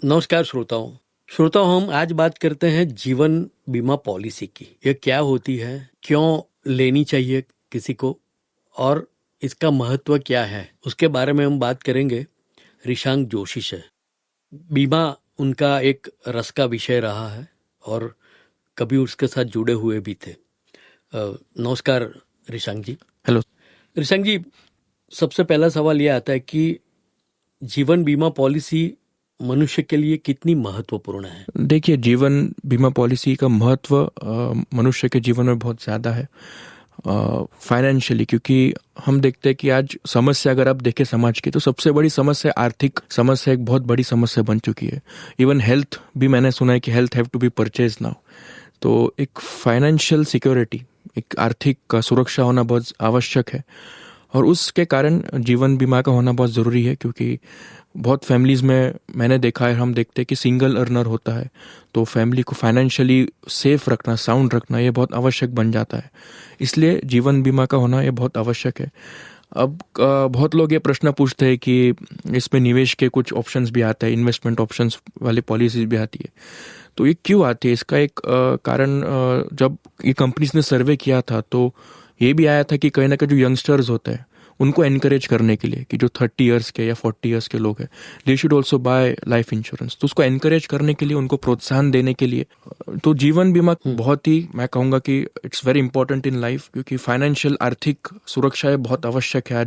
नमस्कार श्रोताओं हम आज बात करते हैं जीवन बीमा पॉलिसी की। ये क्या होती है, क्यों लेनी चाहिए किसी को और इसका महत्व क्या है, उसके बारे में हम बात करेंगे ऋषांक जोशी से। बीमा उनका एक रस का विषय रहा है और कभी उसके साथ जुड़े हुए भी थे। नमस्कार ऋषांक जी। हेलो ऋषांक जी, सबसे पहला सवाल ये आता है कि जीवन बीमा पॉलिसी मनुष्य के लिए कितनी महत्वपूर्ण है? देखिए, जीवन बीमा पॉलिसी का महत्व मनुष्य के जीवन में बहुत ज़्यादा है फाइनेंशियली, क्योंकि हम देखते हैं कि आज समस्या अगर आप देखें समाज की, तो सबसे बड़ी समस्या आर्थिक समस्या एक बहुत बड़ी समस्या बन चुकी है। इवन हेल्थ भी मैंने सुना है कि health have to be purchase now. तो एक फाइनेंशियल सिक्योरिटी, एक आर्थिक सुरक्षा होना बहुत आवश्यक है और उसके कारण जीवन बीमा का होना बहुत ज़रूरी है, क्योंकि बहुत फैमिलीज़ में मैंने देखा है, हम देखते हैं कि सिंगल अर्नर होता है तो फैमिली को फाइनेंशियली सेफ रखना, साउंड रखना, ये बहुत आवश्यक बन जाता है। इसलिए जीवन बीमा का होना ये बहुत आवश्यक है। अब बहुत लोग ये प्रश्न पूछते हैं कि इसमें निवेश के कुछ ऑप्शंस भी आते हैं, इन्वेस्टमेंट ऑप्शंस वाली पॉलिसीज भी आती है, तो ये क्यों आती है? इसका एक कारण, जब ये कंपनीज ने सर्वे किया था तो ये भी आया था कि कहीं ना कहीं जो यंगस्टर्स होते हैं उनको एनकरेज करने के लिए कि जो 30 इयर्स के या 40 इयर्स के लोग हैं, they should also bye life insurance. तो उसको एनकरेज करने के लिए, उनको प्रोत्साहन देने के लिए तो जीवन बीमा बहुत ही, मैं कहूँगा कि it's very important in life, क्योंकि फाइनेंशियल आर्थिक सुरक्षा बहुत आवश्यक है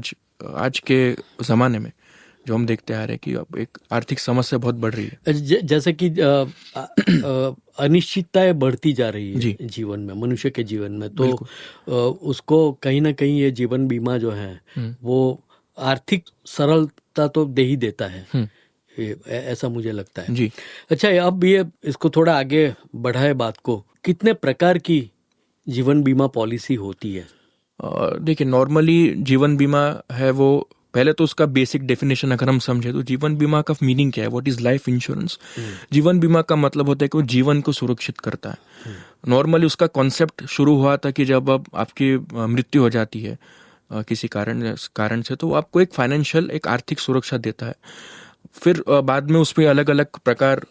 आज के ज़माने में। जो हम देखते आ रहे हैं कि अब एक आर्थिक समस्या बहुत बढ़ रही है। जैसे कि अनिश्चितताएं बढ़ती जा रही है जी, जीवन में, मनुष्य के जीवन में, तो उसको कहीं ना कहीं ये जीवन बीमा जो है वो आर्थिक सरलता तो दे ही देता है। ऐसा मुझे लगता है जी। अच्छा, अब ये इसको थोड़ा आगे बढ़ाए बात को, कितने प्रकार की जीवन बीमा पॉलिसी होती है? देखिए, नॉर्मली जीवन बीमा है वो, पहले तो उसका बेसिक डेफिनेशन अगर हम समझे तो जीवन बीमा का मीनिंग क्या है, व्हाट इज लाइफ इंश्योरेंस। जीवन बीमा का मतलब होता है कि वो जीवन को सुरक्षित करता है। नॉर्मली उसका कॉन्सेप्ट शुरू हुआ था कि जब अब आपकी मृत्यु हो जाती है किसी कारण से, तो वो आपको एक फाइनेंशियल, एक आर्थिक सुरक्षा देता है। फिर बाद में उसमें अलग अलग प्रकार,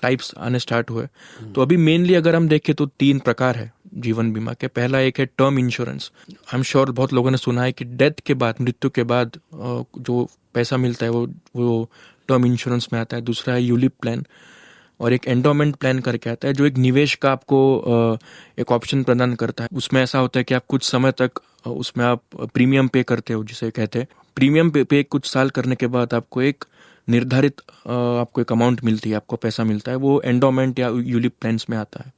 टाइप्स आने स्टार्ट हुए। तो अभी मेनली अगर हम देखें तो 3 प्रकार है जीवन बीमा के। पहला एक है term insurance. I am sure बहुत लोगों ने सुना है कि डेथ के बाद, मृत्यु के बाद जो पैसा मिलता है वो टर्म इंश्योरेंस में आता है। दूसरा है यूलिप प्लान, और एक एंडोमेंट प्लान करके आता है जो एक निवेश का आपको एक ऑप्शन प्रदान करता है। उसमें ऐसा होता है कि आप कुछ समय तक उसमें आप प्रीमियम पे करते हो, जिसे कहते हैं प्रीमियम पे कुछ साल करने के बाद आपको एक निर्धारित आपको एक अमाउंट मिलती है, आपको पैसा मिलता है। वो एंडोमेंट या यूलिप प्लान्स में आता है।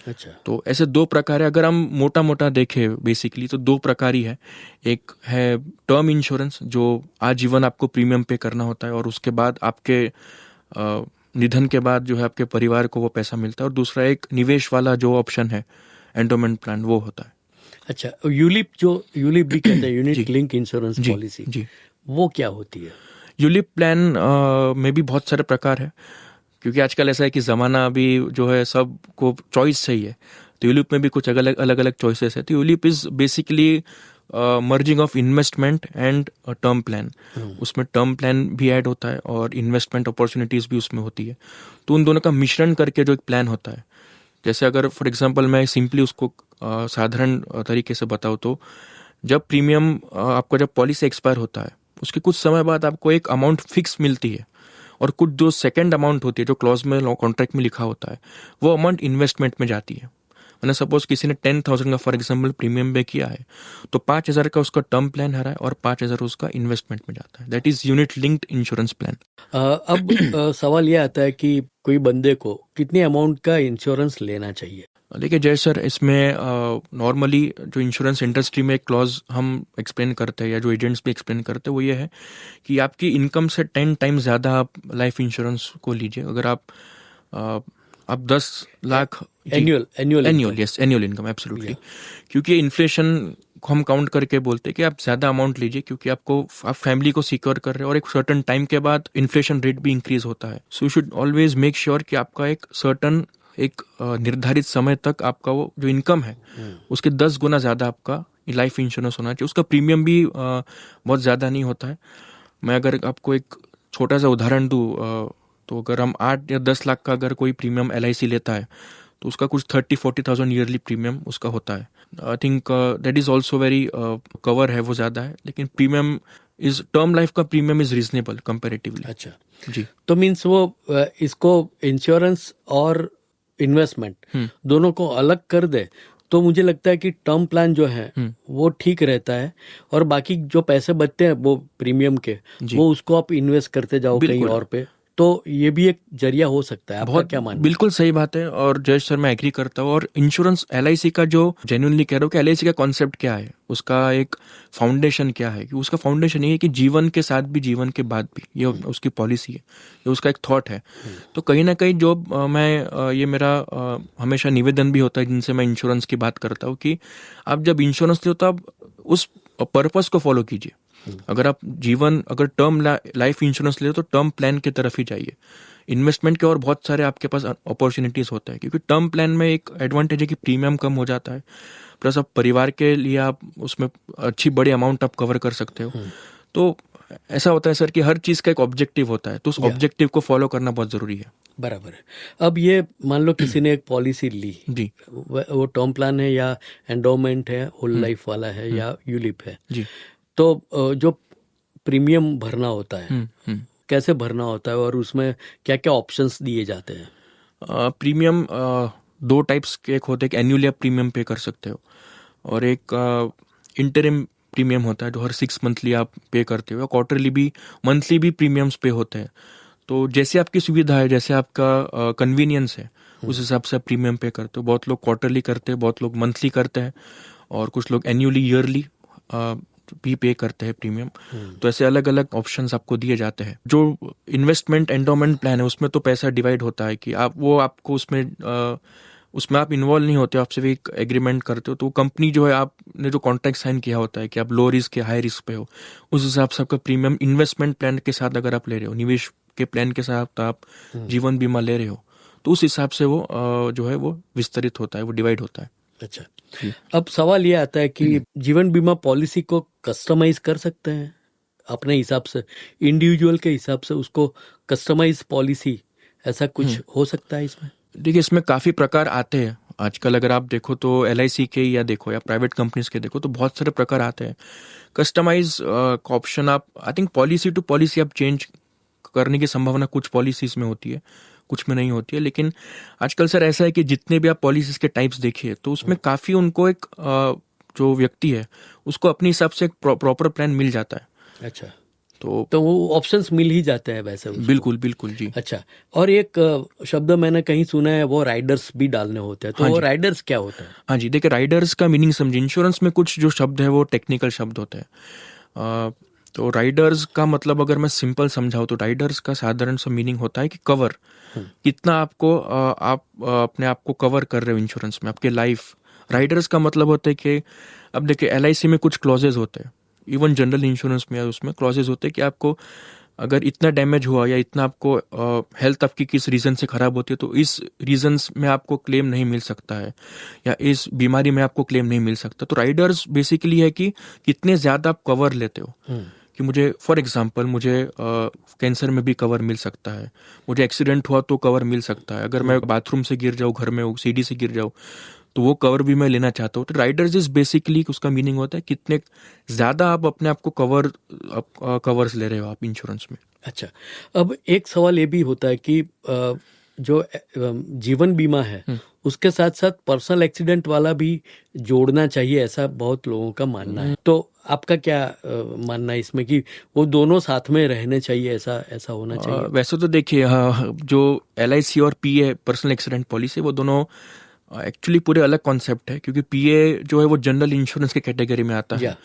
अच्छा, तो ऐसे 2 प्रकार है। अगर हम मोटा मोटा देखें बेसिकली तो 2 प्रकार ही है। एक है टर्म इंश्योरेंस, जो आजीवन आपको प्रीमियम पे करना होता है और उसके बाद आपके निधन के बाद जो है आपके परिवार को वो पैसा मिलता है। और दूसरा एक निवेश वाला जो ऑप्शन है, एंडोमेंट प्लान, वो होता है। अच्छा, यूलिप भी कहते हैं, यूनिट जी लिंक इंश्योरेंस जी पॉलिसी, जी। वो क्या होती है? यूलिप प्लान में भी बहुत सारे प्रकार है, क्योंकि आजकल ऐसा है कि ज़माना अभी जो है सबको चॉइस चाहिए। तो यूलिप में भी कुछ अलग अलग चॉइसेस है। तो ULIP is basically merging of investment and term plan. उसमें टर्म प्लान भी ऐड होता है और इन्वेस्टमेंट अपॉर्चुनिटीज़ भी उसमें होती है। तो उन दोनों का मिश्रण करके जो एक प्लान होता है, जैसे अगर फॉर एग्जांपल मैं सिंपली उसको साधारण तरीके से बताऊँ तो, जब प्रीमियम आपका जब पॉलिसी एक्सपायर होता है उसके कुछ समय बाद आपको एक अमाउंट फिक्स मिलती है, और कुछ जो सेकंड अमाउंट होती है जो क्लॉज में, कॉन्ट्रैक्ट में लिखा होता है, वो अमाउंट इन्वेस्टमेंट में जाती है। मैंने सपोज किसी ने 10,000 का फॉर एग्जांपल प्रीमियम पे किया है, तो 5,000 का उसका टर्म प्लान है और 5,000 उसका इन्वेस्टमेंट में जाता है। That is unit linked insurance plan. अब सवाल यह आता है कि कोई बंदे को कितनी अमाउंट का इंश्योरेंस लेना चाहिए? देखिए जय सर, इसमें नॉर्मली जो इंश्योरेंस इंडस्ट्री में एक क्लॉज हम एक्सप्लेन करते हैं या जो एजेंट्स भी एक्सप्लेन करते हैं, वो ये है कि आपकी इनकम से 10 टाइम्स ज़्यादा आप लाइफ इंश्योरेंस को लीजिए। अगर आप 10 लाख एनुअल इनकम, एब्सोल्युटली। क्योंकि इन्फ्लेशन को हम काउंट करके बोलते हैं कि आप ज़्यादा अमाउंट लीजिए, क्योंकि आप फैमिली को सिक्योर कर रहे हैं और एक सर्टन टाइम के बाद इन्फ्लेशन रेट भी इंक्रीज होता है। So you should always make sure कि आपका एक सर्टन, एक निर्धारित समय तक आपका वो जो इनकम है उसके 10 गुना ज़्यादा आपका लाइफ इंश्योरेंस होना चाहिए। उसका प्रीमियम भी बहुत ज़्यादा नहीं होता है। मैं अगर आपको एक छोटा सा उदाहरण दूँ, तो अगर हम 8 या 10 लाख का अगर कोई प्रीमियम LIC लेता है तो उसका कुछ 30-40,000 ईयरली प्रीमियम उसका होता है. I think that is also very cover है वो ज़्यादा है, लेकिन प्रीमियम इज टर्म लाइफ का प्रीमियम इज रीजनेबल कंपेरेटिवली. अच्छा जी. तो मीन्स वो इसको इंश्योरेंस और इन्वेस्टमेंट दोनों को अलग कर दे तो मुझे लगता है कि टर्म प्लान जो है वो ठीक रहता है, और बाकी जो पैसे बचते हैं वो प्रीमियम के वो उसको आप इन्वेस्ट करते जाओ कहीं और पे, तो ये भी एक जरिया हो सकता है. आपका क्या मानना है? बिल्कुल सही बात है, और जय सर मैं एग्री करता हूँ. और इंश्योरेंस LIC का जो जेन्युइनली कह रहा हूँ कि LIC का कॉन्सेप्ट क्या है, उसका एक फाउंडेशन क्या है, कि उसका फाउंडेशन ये है कि जीवन के साथ भी जीवन के बाद भी, ये उसकी पॉलिसी है, ये उसका एक थॉट है. तो कहीं ना कहीं जो ये मेरा हमेशा निवेदन भी होता है जिनसे मैं इंश्योरेंस की बात करता हूँ कि आप जब इंश्योरेंस लो तो आप उस पर्पस को फॉलो कीजिए. अगर आप अगर टर्म लाइफ इंश्योरेंस ले तो टर्म प्लान की तरफ ही जाइए. इन्वेस्टमेंट के और बहुत सारे आपके पास अपॉर्चुनिटीज होता है, क्योंकि टर्म प्लान में एक एडवांटेज है कि प्रीमियम कम हो जाता है, प्लस आप परिवार के लिए आप उसमें अच्छी बड़ी अमाउंट आप कवर कर सकते हो. तो ऐसा होता है सर कि हर चीज का एक ऑब्जेक्टिव होता है, तो उस ऑब्जेक्टिव को फॉलो करना बहुत जरूरी है. बराबर है. अब ये मान लो किसी ने एक पॉलिसी ली जी, वो टर्म प्लान है या एंडोमेंट है, होल लाइफ वाला है या यूलिप है जी. तो जो प्रीमियम भरना होता है कैसे भरना होता है और उसमें क्या क्या ऑप्शंस दिए जाते हैं? प्रीमियम 2 टाइप्स के एक होते हैं. एनुअली आप प्रीमियम पे कर सकते हो, और एक इंटरिम प्रीमियम होता है जो हर 6 मंथली आप पे करते हो. क्वार्टरली भी, मंथली भी प्रीमियम्स पे होते हैं. तो जैसे आपकी सुविधा है, जैसे आपका कन्वीनियंस है, उस हिसाब से आप प्रीमियम पे करते हो. बहुत लोग क्वार्टरली करते हैं, बहुत लोग मंथली करते हैं, और कुछ लोग एनुअली ईयरली भी पे करते हैं प्रीमियम. तो ऐसे अलग अलग ऑप्शंस आपको दिए जाते हैं. जो इन्वेस्टमेंट एंडोमेंट प्लान है उसमें तो पैसा डिवाइड होता है कि आपको उसमें आप इन्वॉल्व नहीं होते, आप सिर्फ एक एग्रीमेंट करते हो. तो कंपनी जो है, आपने जो कॉन्ट्रैक्ट साइन किया होता है कि आप लो रिस्क या हाई रिस्क पे हो, उस हिसाब से आपका प्रीमियम इन्वेस्टमेंट प्लान के साथ अगर आप ले रहे हो, निवेश के प्लान के साथ आप जीवन बीमा ले रहे हो, तो उस हिसाब से वो जो है वो विस्तरित होता है, वो डिवाइड होता है. अच्छा, अब सवाल ये आता है कि जीवन बीमा पॉलिसी को कस्टमाइज कर सकते हैं अपने हिसाब से, इंडिविजुअल के हिसाब से उसको कस्टमाइज पॉलिसी, ऐसा कुछ हो सकता है इसमें? देखिए, इसमें काफी प्रकार आते हैं आजकल. अगर आप देखो तो LIC के या देखो या प्राइवेट कंपनीज के देखो तो बहुत सारे प्रकार आते हैं. कस्टमाइज का ऑप्शन आप, I think policy to policy आप चेंज करने की संभावना कुछ पॉलिसीज में होती है, कुछ में नहीं होती है. लेकिन आजकल सर ऐसा है कि जितने भी आप पॉलिसीज के टाइप्स देखिए तो उसमें काफी उनको एक जो व्यक्ति है उसको अपने हिसाब से एक प्रॉपर प्लान मिल जाता है. अच्छा, तो वो ऑप्शंस मिल ही जाते हैं वैसे उसको. बिल्कुल बिल्कुल जी. अच्छा, और एक शब्द मैंने कहीं सुना है, वो राइडर्स भी डालने होते हैं, तो वो राइडर्स क्या होता है? हाँ जी, देखिए राइडर्स का मीनिंग समझिए. इंश्योरेंस में कुछ जो शब्द है वो टेक्निकल शब्द होते हैं. तो राइडर्स का मतलब अगर मैं सिंपल समझाऊं तो राइडर्स का साधारण सा मीनिंग होता है कि कवर, कितना आपको आप अपने आप को कवर कर रहे हो इंश्योरेंस में, आपके लाइफ. राइडर्स का मतलब होता है कि अब देखिए LIC में कुछ क्लॉजेज होते हैं, इवन जनरल इंश्योरेंस में उसमें क्लॉजेज होते हैं कि आपको अगर इतना डैमेज हुआ या इतना आपको हेल्थ आपकी किस रीजन से खराब होती है तो इस रीजन्स में आपको क्लेम नहीं मिल सकता है, या इस बीमारी में आपको क्लेम नहीं मिल सकता. तो राइडर्स बेसिकली है कि कितने ज्यादा आप कवर लेते हो. कि मुझे फॉर एग्जांपल मुझे कैंसर में भी कवर मिल सकता है, मुझे एक्सीडेंट हुआ तो कवर मिल सकता है, अगर मैं बाथरूम से गिर जाऊँ, घर में सीढ़ी से गिर जाऊँ तो वो कवर भी मैं लेना चाहता हूँ. तो राइडर्स इज बेसिकली उसका मीनिंग होता है कितने ज्यादा आप अपने आप को कवर्स ले रहे हो आप इंश्योरेंस में. अच्छा, अब एक सवाल ये भी होता है कि जो जीवन बीमा है उसके साथ साथ पर्सनल एक्सीडेंट वाला भी जोड़ना चाहिए, ऐसा बहुत लोगों का मानना है. तो आपका क्या मानना है इसमें कि वो दोनों साथ में रहने चाहिए, ऐसा होना चाहिए? वैसे तो देखिए, जो LIC और PA पर्सनल एक्सीडेंट पॉलिसी, वो दोनों एक्चुअली पूरे अलग कॉन्सेप्ट है, क्योंकि PA जो है वो जनरल इंश्योरेंस के कैटेगरी में आता है,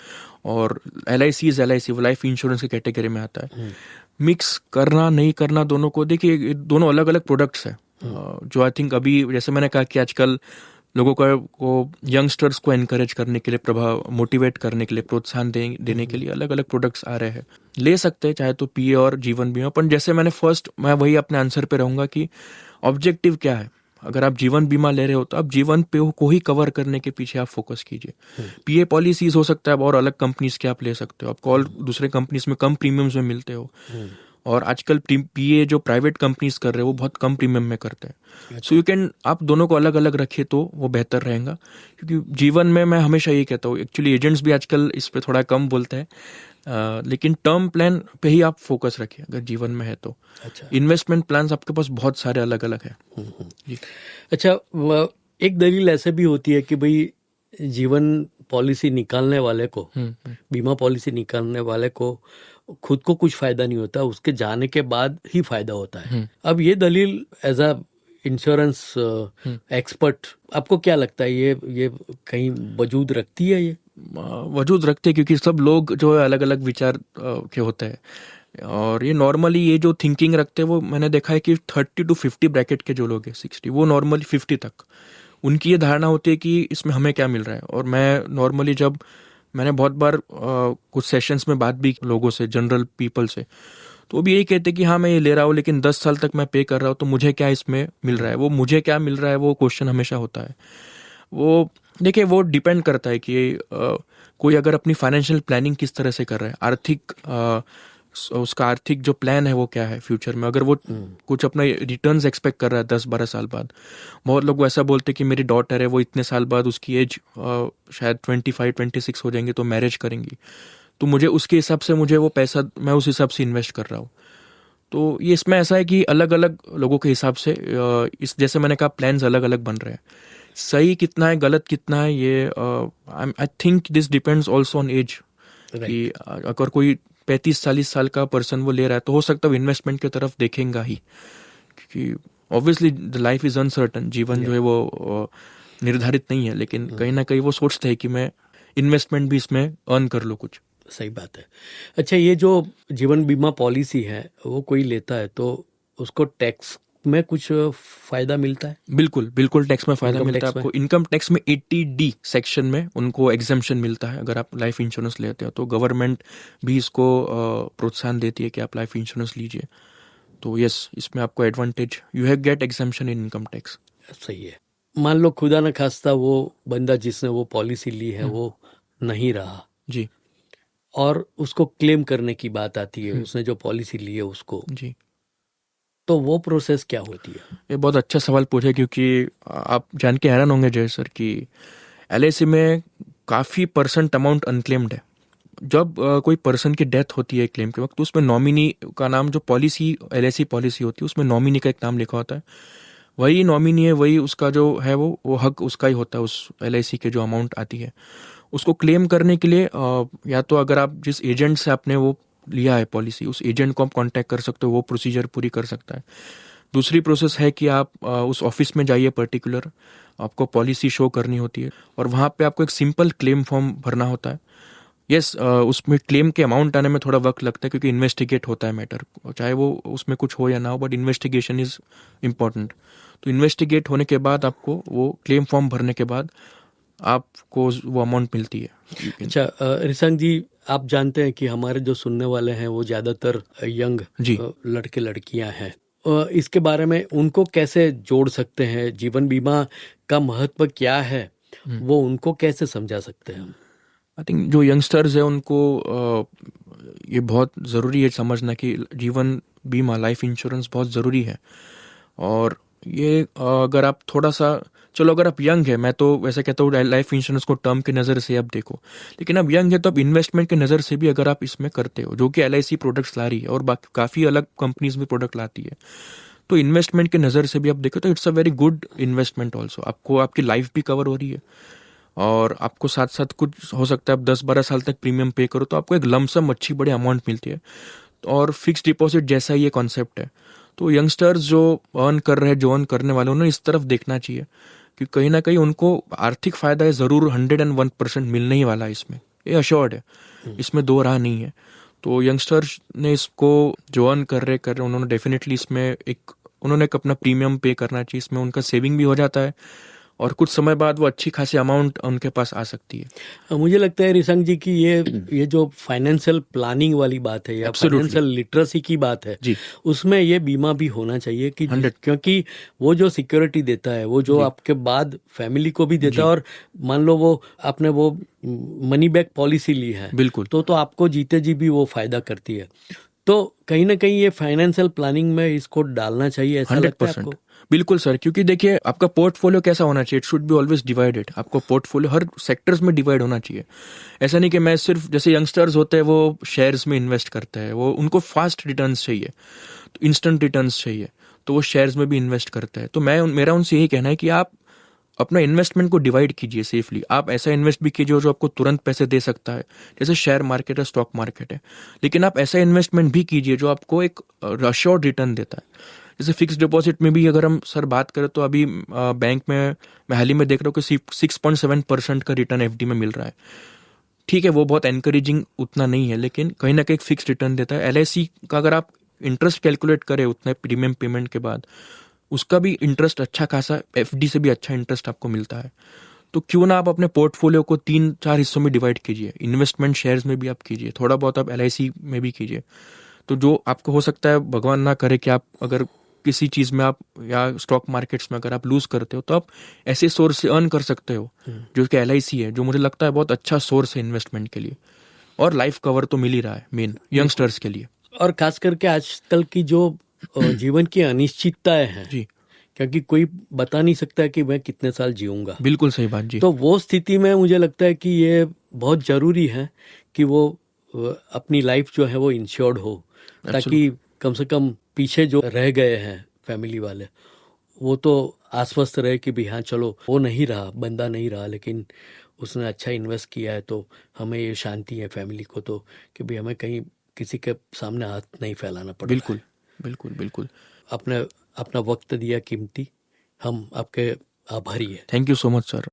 और LIC इज LIC, वो लाइफ इंश्योरेंस के कैटेगरी में आता है. मिक्स करना नहीं करना दोनों को, देखिए दोनों अलग अलग प्रोडक्ट्स है. जो आई थिंक अभी जैसे मैंने कहा कि आजकल लोगों को यंगस्टर्स को एनकरेज करने के लिए, मोटिवेट करने के लिए, प्रोत्साहन देने के लिए अलग अलग प्रोडक्ट्स आ रहे हैं. ले सकते हैं चाहे तो PA और जीवन बीमा. पर जैसे मैं वही अपने आंसर पे रहूंगा कि ऑब्जेक्टिव क्या है. अगर आप जीवन बीमा ले रहे हो तो आप जीवन पे को ही कवर करने के पीछे आप फोकस कीजिए. PA पॉलिसीज हो सकता है और अलग कंपनीज के आप ले सकते हो, आपको और दूसरे कंपनीज में कम प्रीमियम्स में मिलते हो, और आजकल पीए जो प्राइवेट कंपनीज कर रहे हैं वो बहुत कम प्रीमियम में करते हैं। सो यू कैन, आप दोनों को अलग अलग रखिए तो वो बेहतर रहेगा, क्योंकि जीवन में मैं हमेशा यही कहता हूँ, एक्चुअली एजेंट्स भी आजकल इस पे थोड़ा कम बोलते हैं, लेकिन टर्म प्लान पे ही आप फोकस रखिए अगर जीवन में है तो। अच्छा। इन्वेस्टमेंट प्लान्स आपके पास बहुत सारे अलग अलग है। जी। अच्छा, एक दलील ऐसे भी होती है कि भाई जीवन पॉलिसी निकालने वाले को, बीमा पॉलिसी निकालने वाले को खुद को कुछ फायदा नहीं होता, उसके जाने के बाद ही फायदा होता है। अब ये दलील एज अ इंश्योरेंस एक्सपर्ट आपको क्या लगता है, ये कहीं वजूद रखती है? ये वजूद रखते हैं, क्योंकि सब लोग जो है अलग अलग विचार के होते हैं, और ये नॉर्मली ये जो थिंकिंग रखते हैं वो मैंने देखा है कि 30 to 50 ब्रैकेट के जो लोग हैं, 60, वो नॉर्मली 50 तक उनकी ये धारणा होती है कि इसमें हमें क्या मिल रहा है। और मैं नॉर्मली जब मैंने बहुत बार कुछ सेशंस में बात भी लोगों से, जनरल पीपल से, तो वो भी यही कहते हैं कि हाँ मैं ये ले रहा हूँ लेकिन 10 साल तक मैं पे कर रहा हूँ, तो मुझे क्या इसमें मिल रहा है, वो मुझे क्या मिल रहा है, वो क्वेश्चन हमेशा होता है। वो देखिए, वो डिपेंड करता है कि कोई अगर अपनी फाइनेंशियल प्लानिंग किस तरह से कर रहा है, आर्थिक उसका आर्थिक जो प्लान है वो क्या है फ्यूचर में। अगर वो कुछ अपना रिटर्न्स एक्सपेक्ट कर रहा है 10-12 साल बाद, बहुत लोग ऐसा बोलते हैं कि मेरी डॉटर है, वो इतने साल बाद उसकी एज शायद 25-26 हो जाएंगे तो मैरिज करेंगी, तो मुझे उसके हिसाब से मुझे वो पैसा, मैं उस हिसाब से इन्वेस्ट कर रहा हूँ। तो ये इसमें ऐसा है कि अलग अलग लोगों के हिसाब से इस, जैसे मैंने कहा, प्लान्स अलग अलग बन रहे हैं। सही कितना है, गलत कितना है, ये I think this depends also on age. कि अगर कोई 35-40 साल का पर्सन वो ले रहा है तो हो सकता है इन्वेस्टमेंट की तरफ देखेंगा ही, क्योंकि obviously the life is uncertain, जीवन जो है वो निर्धारित नहीं है, लेकिन कहीं ना कहीं वो सोचते हैं कि मैं इन्वेस्टमेंट भी इसमें अर्न कर लूँ कुछ। सही बात है। अच्छा, ये जो जीवन बीमा पॉलिसी है वो कोई लेता है तो उसको टैक्स में कुछ फायदा मिलता है? बिल्कुल बिल्कुल, टैक्स में फायदा मिलता है आपको। इनकम टैक्स में 80D सेक्शन में उनको एग्जेम्पशन मिलता है अगर आप लाइफ इंश्योरेंस लेते हो, तो गवर्नमेंट भी इसको प्रोत्साहन देती है कि आप लाइफ इंश्योरेंस लीजिए। तो यस, इसमें आपको advantage, you have get exemption in income tax. सही है। मान लो खुदा न खास्ता वो बंदा जिसने वो पॉलिसी ली है वो नहीं रहा जी, और उसको क्लेम करने की बात आती है, उसने जो पॉलिसी ली है उसको, जी, तो वो प्रोसेस क्या होती है? ये बहुत अच्छा सवाल पूछे, क्योंकि आप जान के हैरान होंगे जय सर कि LIC में काफ़ी % अमाउंट अनक्लेम्ड है। जब कोई पर्सन की डेथ होती है क्लेम के वक्त, तो उसमें नॉमिनी का नाम, जो पॉलिसी LIC पॉलिसी होती है उसमें नॉमिनी का एक नाम लिखा होता है, वही नॉमिनी है, वही उसका जो है वो हक उसका ही होता है, उस LIC के जो अमाउंट आती है उसको क्लेम करने के लिए। या तो अगर आप जिस एजेंट से आपने वो लिया है पॉलिसी, उस एजेंट को आप कांटेक्ट कर सकते हो, वो प्रोसीजर पूरी कर सकता है। दूसरी प्रोसेस है कि आप उस ऑफिस में जाइए पर्टिकुलर, आपको पॉलिसी शो करनी होती है और वहाँ पे आपको एक सिंपल क्लेम फॉर्म भरना होता है। यस, उसमें क्लेम के अमाउंट आने में थोड़ा वक्त लगता है क्योंकि इन्वेस्टिगेट होता है मैटर, चाहे वो उसमें कुछ हो या ना हो, बट इन्वेस्टिगेशन इज इम्पॉर्टेंट। तो इन्वेस्टिगेट होने के बाद आपको वो क्लेम फॉर्म भरने के बाद आपको वो अमाउंट मिलती है। अच्छा, रिसंग जी, आप जानते हैं कि हमारे जो सुनने वाले हैं वो ज्यादातर यंग लड़के लड़कियां हैं, इसके बारे में उनको कैसे जोड़ सकते हैं? जीवन बीमा का महत्व क्या है वो उनको कैसे समझा सकते हैं हम? आई थिंक जो यंगस्टर्स है उनको ये बहुत ज़रूरी है समझना कि जीवन बीमा, लाइफ इंश्योरेंस बहुत ज़रूरी है। और ये अगर आप थोड़ा सा, चलो अगर आप यंग है, मैं तो वैसे कहता हूँ लाइफ इंश्योरेंस को टर्म की नज़र से आप देखो, लेकिन अब यंग है तो अब इन्वेस्टमेंट की नज़र से भी अगर आप इसमें करते हो, जो कि LIC प्रोडक्ट्स ला रही है और बाकी काफ़ी अलग कंपनीज भी प्रोडक्ट लाती है, तो इन्वेस्टमेंट की नज़र से भी आप देखो तो it's a very good investment also. आपको आपकी लाइफ भी कवर हो रही है और आपको साथ साथ कुछ हो सकता है आप 10-12 साल तक प्रीमियम पे करो तो आपको एक लमसम अच्छी बड़ी अमाउंट मिलती है, और फिक्स डिपॉजिट जैसा ही ये कॉन्सेप्ट है। तो यंगस्टर्स जो अर्न कर रहे हैं, जो अर्न करने वाले, उन्हें इस तरफ देखना चाहिए कि कहीं ना कहीं उनको आर्थिक फायदा है ज़रूर 101% मिलने ही वाला है, इसमें ये अश्योर्ड है, इसमें दो राह नहीं है। तो यंगस्टर्स ने इसको जो अर्न कर रहे उन्होंने डेफिनेटली इसमें उन्होंने एक अपना प्रीमियम पे करना चाहिए, इसमें उनका सेविंग भी हो जाता है और कुछ समय बाद वो अच्छी खासी अमाउंट उनके पास आ सकती है। मुझे लगता है रिसंग जी की ये जो फाइनेंशियल प्लानिंग वाली बात है या फाइनेंशियल लिटरेसी की बात है जी, उसमें ये बीमा भी होना चाहिए कि क्योंकि वो जो सिक्योरिटी देता है, वो जो आपके बाद फैमिली को भी देता है, और मान लो वो आपने वो मनी बैक पॉलिसी ली है, बिल्कुल, तो आपको जीते जी भी वो फायदा करती है। तो कहीं ना कहीं ये फाइनेंशियल प्लानिंग में इसको डालना चाहिए, ऐसा लगता है 100%। आपको? बिल्कुल सर, क्योंकि देखिए आपका पोर्टफोलियो कैसा होना चाहिए, it should be always divided. आपको पोर्टफोलियो हर सेक्टर्स में डिवाइड होना चाहिए। ऐसा नहीं कि मैं सिर्फ, जैसे यंगस्टर्स होते हैं वो शेयर्स में इन्वेस्ट करते हैं, वो उनको फास्ट रिटर्न्स चाहिए, तो इंस्टेंट रिटर्न्स चाहिए, तो वो शेयर्स में भी इन्वेस्ट करते हैं। तो मेरा उनसे यही कहना है कि आप अपना इन्वेस्टमेंट को डिवाइड कीजिए सेफली। आप ऐसा इन्वेस्ट भी कीजिए जो आपको तुरंत पैसे दे सकता है, जैसे शेयर मार्केट है, स्टॉक मार्केट है, लेकिन आप ऐसा इन्वेस्टमेंट भी कीजिए जो आपको एक अश्योर्ड रिटर्न देता है। जैसे फिक्स डिपॉजिट में भी अगर हम सर बात करें तो अभी बैंक में मैं हाल ही में देख रहा हूँ कि 6.7% का रिटर्न एफडी में मिल रहा है। ठीक है, वो बहुत एनकरेजिंग उतना नहीं है, लेकिन कहीं ना कहीं एक फिक्स रिटर्न देता है। एलआईसी का अगर आप इंटरेस्ट कैलकुलेट करें उतने प्रीमियम पेमेंट के बाद, उसका भी इंटरेस्ट अच्छा खासा, एफडी से भी अच्छा इंटरेस्ट आपको मिलता है। तो क्यों ना आप अपने पोर्टफोलियो को 3-4 हिस्सों में डिवाइड कीजिए। इन्वेस्टमेंट शेयर्स में भी आप कीजिए, थोड़ा बहुत आप एलआईसी में भी कीजिए। तो जो आपको हो सकता है, भगवान ना करे कि आप अगर किसी चीज में आप या स्टॉक मार्केट्स में अगर आप लूज करते हो, तो आप ऐसे सोर्स से अर्न कर सकते हो जो कि एलआईसी है, जो मुझे लगता है बहुत अच्छा सोर्स है इन्वेस्टमेंट के लिए। और लाइफ कवर तो मिल ही रहा है मेन यंगस्टर्स के लिए। और खास करके आजकल की जो जीवन की अनिश्चितताएं हैं, जी क्योंकि कोई बता नहीं सकता कि मैं कितने साल जीऊंगा, बिल्कुल सही बात जी। तो वो स्थिति में मुझे लगता है कि ये बहुत जरूरी है कि वो अपनी लाइफ जो है वो इंश्योर्ड हो, ताकि कम से कम पीछे जो रह गए हैं फैमिली वाले, वो तो आश्वस्त रहे कि भी हाँ चलो वो नहीं रहा, बंदा नहीं रहा, लेकिन उसने अच्छा इन्वेस्ट किया है, तो हमें ये शांति है फैमिली को, तो कि भी हमें कहीं किसी के सामने हाथ नहीं फैलाना पड़ रहा है। बिल्कुल बिल्कुल बिल्कुल। आपने अपना वक्त दिया कीमती, हम आपके आभारी हैं। Thank you so much sir.